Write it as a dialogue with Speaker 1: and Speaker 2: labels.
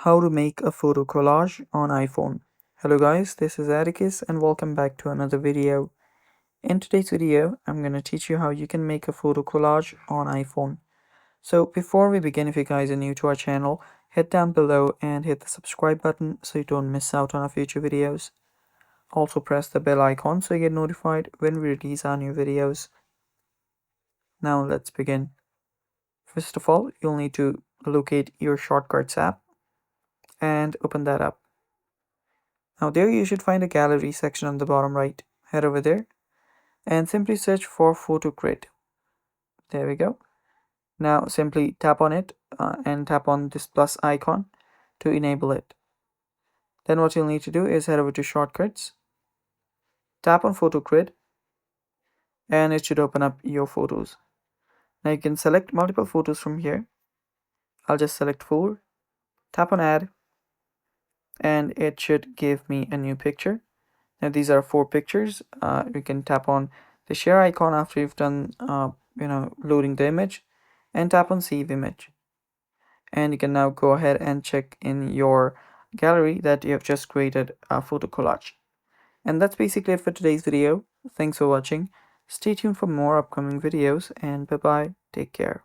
Speaker 1: How to make a photo collage on iPhone. Hello guys, this is Atticus and welcome back to another video. In today's video, I'm going to teach you how you can make a photo collage on iPhone. So before we begin, if you guys are new to our channel, hit down below and hit the subscribe button so you don't miss out on our future videos. Also press the bell icon so you get notified when we release our new videos. Now let's begin. First of all, you'll need to locate your Shortcuts app and open that up. Now there you should find a gallery section on the bottom right. Head over there and simply search for Photo Grid. There we go. Now simply tap on it and tap on this plus icon to enable it. Then what you'll need to do is head over to Shortcuts, tap on Photo Grid, and it should open up your photos. Now you can select multiple photos from here. I'll just select 4, tap on Add, and it should give me a new picture. Now these are 4 pictures. You can tap on the share icon after you've done loading the image, and tap on save image. And you can now go ahead and check in your gallery that you have just created a photo collage. And that's basically it for today's video. Thanks for watching. Stay tuned for more upcoming videos, and bye bye. Take care.